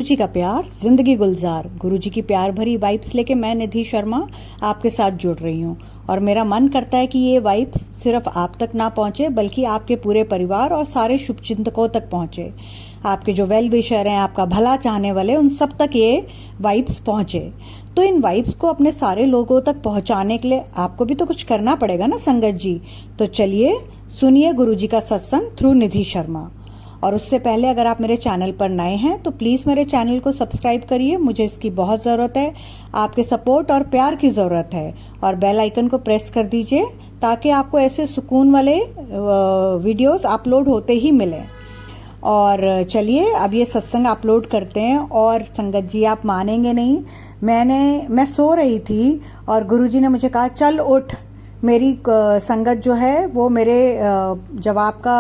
गुरुजी का प्यार जिंदगी गुलजार। गुरुजी की प्यार भरी वाइब्स लेके मैं निधि शर्मा आपके साथ जुड़ रही हूँ और मेरा मन करता है कि ये वाइब्स सिर्फ आप तक ना पहुंचे बल्कि आपके पूरे परिवार और सारे शुभचिंतकों तक पहुंचे। आपके जो वेल विशर हैं, आपका भला चाहने वाले, उन सब तक ये वाइब्स पहुंचे। तो इन वाइब्स को अपने सारे लोगों तक पहुंचाने के लिए आपको भी तो कुछ करना पड़ेगा ना संगत जी। तो चलिए सुनिए गुरुजी का सत्संग थ्रू निधि शर्मा। और उससे पहले अगर आप मेरे चैनल पर नए हैं तो प्लीज मेरे चैनल को सब्सक्राइब करिए, मुझे इसकी बहुत जरूरत है। आपके सपोर्ट और प्यार की जरूरत है और बेल आइकन को प्रेस कर दीजिए ताकि आपको ऐसे सुकून वाले वीडियोस अपलोड होते ही मिले। और चलिए अब ये सत्संग अपलोड करते हैं। और संगत जी आप मानेंगे नहीं, मैं सो रही थी और गुरुजी ने मुझे कहा चल उठ। मेरी संगत जो है वो मेरे जवाब का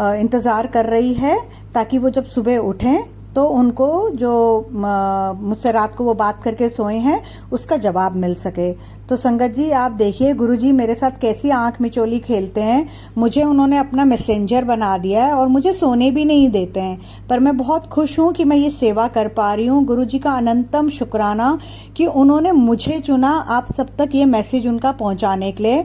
इंतजार कर रही है ताकि वो जब सुबह उठें तो उनको जो मुझसे रात को वो बात करके सोए हैं उसका जवाब मिल सके। तो संगत जी आप देखिए गुरुजी मेरे साथ कैसी आंख मिचोली खेलते हैं। मुझे उन्होंने अपना मैसेंजर बना दिया है और मुझे सोने भी नहीं देते हैं, पर मैं बहुत खुश हूं कि मैं ये सेवा कर पा रही हूं। गुरुजी का अनंतम शुक्राना कि उन्होंने मुझे चुना आप सब तक ये मैसेज उनका पहुंचाने के लिए।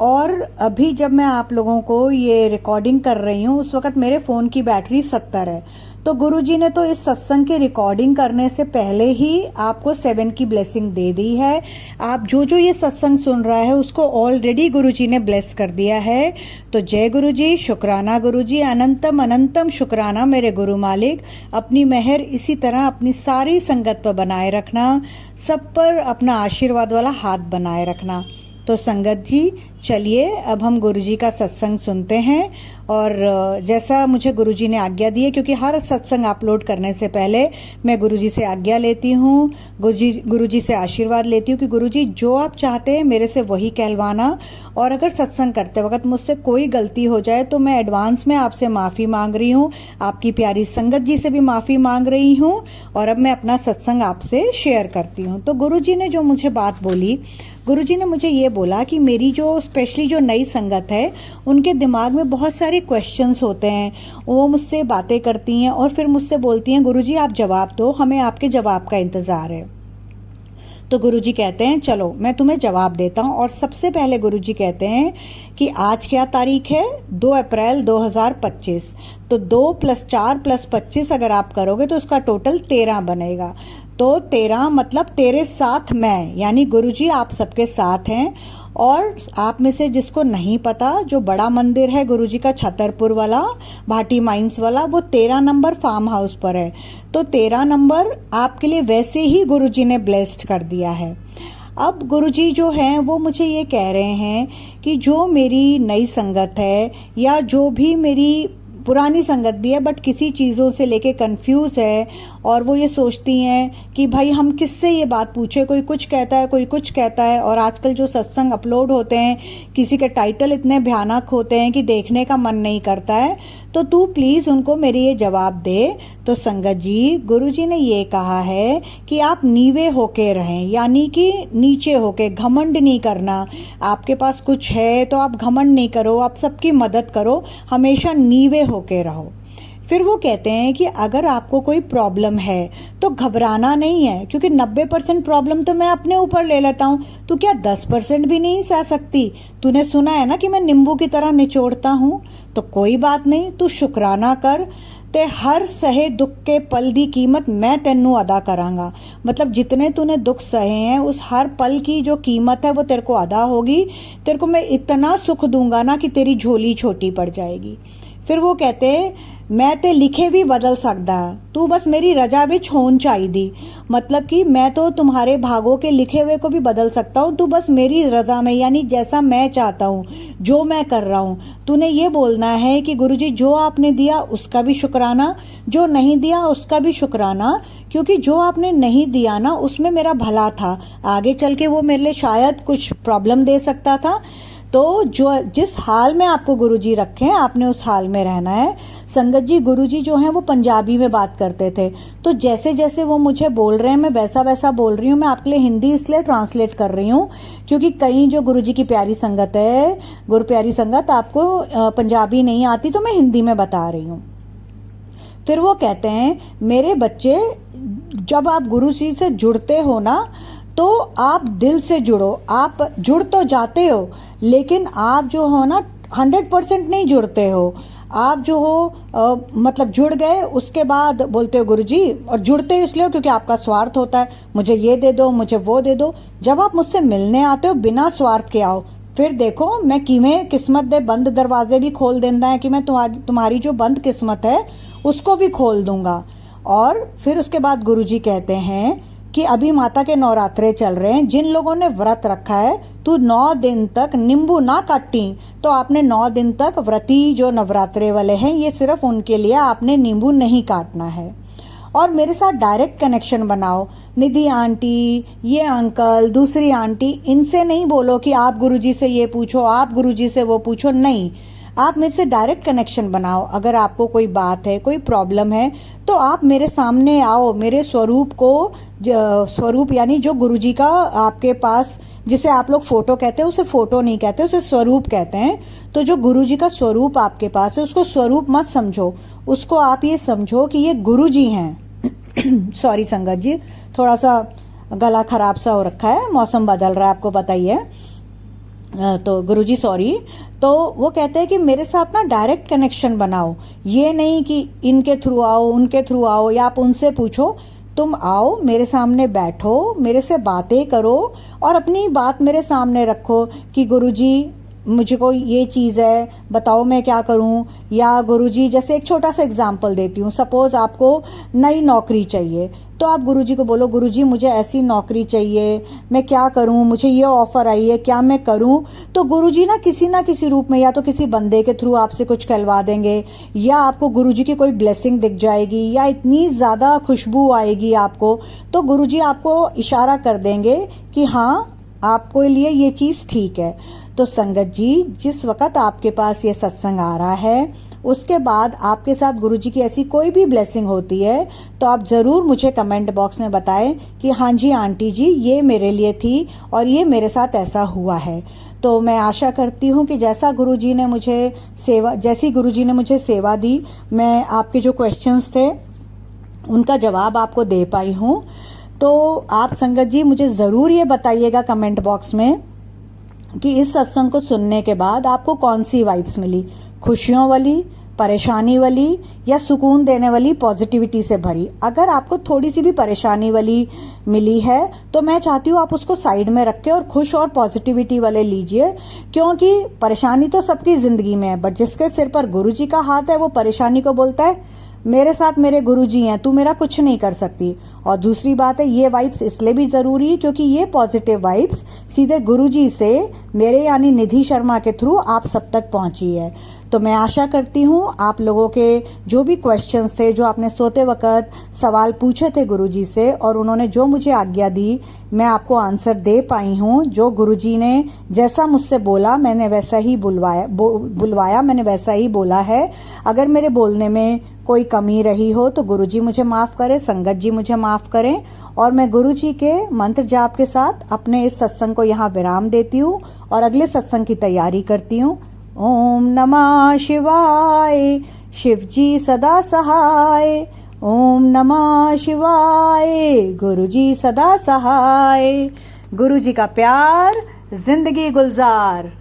और अभी जब मैं आप लोगों को ये रिकॉर्डिंग कर रही हूँ उस वक्त मेरे फोन की बैटरी 70 है। तो गुरुजी ने तो इस सत्संग की रिकॉर्डिंग करने से पहले ही आपको 7 की ब्लेसिंग दे दी है। आप जो जो ये सत्संग सुन रहा है उसको ऑलरेडी गुरुजी ने ब्लेस कर दिया है। तो जय गुरुजी, शुक्राना गुरुजी, अनंतम अनंतम शुक्राना मेरे गुरु मालिक। अपनी मेहर इसी तरह अपनी सारी संगत पर बनाए रखना, सब पर अपना आशीर्वाद वाला हाथ बनाए रखना। तो संगत जी चलिए अब हम गुरुजी का सत्संग सुनते हैं। और जैसा मुझे गुरुजी ने आज्ञा दी है, क्योंकि हर सत्संग अपलोड करने से पहले मैं गुरुजी से आज्ञा लेती हूँ, गुरुजी से आशीर्वाद लेती हूँ कि गुरुजी जो आप चाहते हैं मेरे से वही कहलवाना। और अगर सत्संग करते वक्त मुझसे कोई गलती हो जाए तो मैं एडवांस में आपसे माफी मांग रही हूँ, आपकी प्यारी संगत जी से भी माफी मांग रही हूँ। और अब मैं अपना सत्संग आपसे शेयर करती हूँ। तो गुरुजी ने जो मुझे बात बोली, गुरुजी ने मुझे ये बोला कि मेरी जो स्पेशली जो नई संगत है उनके दिमाग में बहुत सारे क्वेश्चंस होते हैं। वो मुझसे बातें करती हैं और फिर मुझसे बोलती हैं गुरुजी आप जवाब दो, हमें आपके जवाब का इंतजार है। तो गुरुजी कहते हैं चलो मैं तुम्हें जवाब देता हूँ। और सबसे पहले गुरुजी कहते हैं कि आज क्या तारीख है, 2 अप्रैल 2025। तो 2 + 4 + 25 अगर आप करोगे तो उसका टोटल 13 बनेगा। तो 13 मतलब तेरे साथ मैं, यानी गुरुजी आप सबके साथ हैं। और आप में से जिसको नहीं पता, जो बड़ा मंदिर है गुरुजी का छतरपुर वाला, भाटी माइंस वाला, वो 13 नंबर फार्म हाउस पर है। तो 13 नंबर आपके लिए वैसे ही गुरुजी ने ब्लेस्ड कर दिया है। अब गुरुजी जो हैं वो मुझे ये कह रहे हैं कि जो मेरी नई संगत है या जो भी मेरी पुरानी संगत भी है बट किसी चीज़ों से लेके कंफ्यूज है और वो ये सोचती हैं कि भाई हम किससे ये बात पूछे, कोई कुछ कहता है कोई कुछ कहता है। और आजकल जो सत्संग अपलोड होते हैं किसी के टाइटल इतने भयानक होते हैं कि देखने का मन नहीं करता है। तो तू प्लीज उनको मेरे ये जवाब दे। तो संगत जी गुरुजी ने ये कहा है कि आप नीवे होके रहें, यानी कि नीचे होके, घमंड नहीं करना। आपके पास कुछ है तो आप घमंड नहीं करो, आप सबकी मदद करो, हमेशा नीवे होके रहो। फिर वो कहते हैं कि अगर आपको कोई प्रॉब्लम है तो घबराना नहीं है, क्योंकि 90% प्रॉब्लम तो मैं अपने ऊपर ले लेता हूँ, तो क्या 10% भी नहीं सह सकती? तूने सुना है ना कि मैं नींबू की तरह निचोड़ता हूँ। तो कोई बात नहीं, तू शुक्राना कर, ते हर सहे दुख के पल दी कीमत मैं तेनू अदा करांगा। मतलब जितने तूने दुख सहे हैं उस हर पल की जो कीमत है वो तेरे को अदा होगी। तेरे को मैं इतना सुख दूंगा ना कि तेरी झोली छोटी पड़ जाएगी। फिर वो कहते मैं ते लिखे भी बदल सकदा, तू बस मेरी रजा विच होन चाहिदी। मतलब कि मैं तो तुम्हारे भागों के लिखे हुए को भी बदल सकता हूँ, तू बस मेरी रजा में, यानी जैसा मैं चाहता हूँ, जो मैं कर रहा हूँ। तूने ये बोलना है कि गुरुजी जो आपने दिया उसका भी शुक्राना, जो नहीं दिया उसका भी शुक्राना, क्योंकि जो आपने नहीं दिया ना उसमें मेरा भला था, आगे चल के वो मेरे लिए शायद कुछ प्रॉब्लम दे सकता था। तो जो जिस हाल में आपको गुरुजी रखें आपने उस हाल में रहना है। संगत जी गुरुजी जो हैं वो पंजाबी में बात करते थे, तो जैसे जैसे वो मुझे बोल रहे हैं मैं वैसा वैसा बोल रही हूँ। मैं आपके लिए हिंदी इसलिए ट्रांसलेट कर रही हूँ क्योंकि कई जो गुरुजी की प्यारी संगत है, गुरु प्यारी संगत, आपको पंजाबी नहीं आती, तो मैं हिंदी में बता रही हूँ। फिर वो कहते हैं, मेरे बच्चे, जब आप गुरु जी से जुड़ते हो ना, तो आप दिल से जुड़ो। आप जुड़ तो जाते हो, लेकिन आप जो हो ना 100% नहीं जुड़ते हो। आप जो हो मतलब जुड़ गए, उसके बाद बोलते हो गुरुजी, और जुड़ते इसलिए हो क्योंकि आपका स्वार्थ होता है, मुझे ये दे दो, मुझे वो दे दो। जब आप मुझसे मिलने आते हो बिना स्वार्थ के आओ, फिर देखो मैं किमें किस्मत दे बंद दरवाजे भी खोल देना है कि मैं तुम्हारी जो बंद किस्मत है उसको भी खोल दूंगा। और फिर उसके बाद गुरुजी कहते हैं कि अभी माता के नवरात्रे चल रहे हैं, जिन लोगों ने व्रत रखा है, तू 9 दिन तक नींबू ना काटी, तो आपने 9 दिन तक व्रती जो नवरात्रे वाले हैं, ये सिर्फ उनके लिए आपने नींबू नहीं काटना है। और मेरे साथ डायरेक्ट कनेक्शन बनाओ। निधि आंटी, ये अंकल, दूसरी आंटी, इनसे नहीं बोलो कि आप गुरुजी से ये पूछो, आप गुरुजी से वो पूछो, नहीं। आप मेरे से डायरेक्ट कनेक्शन बनाओ। अगर आपको कोई बात है, कोई प्रॉब्लम है, तो आप मेरे सामने आओ। मेरे स्वरूप को, स्वरूप यानी जो गुरुजी का आपके पास, जिसे आप लोग फोटो कहते हैं, उसे फोटो नहीं कहते, उसे स्वरूप कहते हैं। तो जो गुरुजी का स्वरूप आपके पास है, उसको स्वरूप मत समझो, उसको आप ये समझो कि ये गुरुजी हैं। सॉरी संगत जी, थोड़ा सा गला खराब सा हो रखा है, मौसम बदल रहा है, आपको पता ही है। तो गुरुजी सॉरी। तो वो कहते हैं कि मेरे साथ ना डायरेक्ट कनेक्शन बनाओ, ये नहीं कि इनके थ्रू आओ, उनके थ्रू आओ, या आप उनसे पूछो। तुम आओ, मेरे सामने बैठो, मेरे से बातें करो और अपनी बात मेरे सामने रखो कि गुरुजी मुझे कोई ये चीज़ है, बताओ मैं क्या करूं। या गुरुजी, जैसे एक छोटा सा एग्जांपल देती हूँ, सपोज आपको नई नौकरी चाहिए, तो आप गुरुजी को बोलो, गुरुजी मुझे ऐसी नौकरी चाहिए, मैं क्या करूं, मुझे ये ऑफर आई है, क्या मैं करूं। तो गुरुजी ना किसी रूप में, या तो किसी बंदे के थ्रू आपसे कुछ कहलवा देंगे, या आपको गुरुजी की कोई ब्लेसिंग दिख जाएगी, या इतनी ज्यादा खुशबू आएगी आपको, तो गुरुजी आपको इशारा कर देंगे कि हाँ, आपको लिए ये चीज ठीक है। तो संगत जी, जिस वक्त आपके पास ये सत्संग आ रहा है, उसके बाद आपके साथ गुरुजी की ऐसी कोई भी ब्लेसिंग होती है, तो आप जरूर मुझे कमेंट बॉक्स में बताएं कि हाँ जी आंटी जी, ये मेरे लिए थी और ये मेरे साथ ऐसा हुआ है। तो मैं आशा करती हूँ कि जैसी गुरुजी ने मुझे सेवा दी, मैं आपके जो क्वेश्चंस थे उनका जवाब आपको दे पाई हूँ। तो आप संगत जी मुझे जरूर ये बताइएगा कमेंट बॉक्स में कि इस सत्संग को सुनने के बाद आपको कौन सी वाइब्स मिली, खुशियों वाली, परेशानी वाली, या सुकून देने वाली, पॉजिटिविटी से भरी। अगर आपको थोड़ी सी भी परेशानी वाली मिली है, तो मैं चाहती हूँ आप उसको साइड में रखें और खुश और पॉजिटिविटी वाले लीजिए, क्योंकि परेशानी तो सबकी जिंदगी में है, बट जिसके सिर पर गुरुजी का हाथ है, वो परेशानी को बोलता है मेरे साथ मेरे गुरुजी हैं, तू मेरा कुछ नहीं कर सकती। और दूसरी बात है, ये वाइब्स इसलिए भी जरूरी है क्योंकि ये पॉजिटिव वाइब्स सीधे गुरुजी से, मेरे यानी निधि शर्मा के थ्रू आप सब तक पहुंची है। तो मैं आशा करती हूँ आप लोगों के जो भी क्वेश्चंस थे, जो आपने सोते वक्त सवाल पूछे थे गुरुजी से, और उन्होंने जो मुझे आज्ञा दी, मैं आपको आंसर दे पाई हूँ। जो गुरुजी ने जैसा मुझसे बोला, मैंने वैसा ही बुलवाया, मैंने वैसा ही बोला है। अगर मेरे बोलने में कोई कमी रही हो तो गुरुजी मुझे माफ करे, संगत जी मुझे माफ करें। और मैं गुरुजी के मंत्र जाप के साथ अपने इस सत्संग को यहाँ विराम देती हूँ और अगले सत्संग की तैयारी करती हूँ। ओम नमः शिवाय, शिव जी सदा सहाय। ओम नमः शिवाय, गुरुजी सदा सहाय। गुरुजी का प्यार, जिंदगी गुलजार।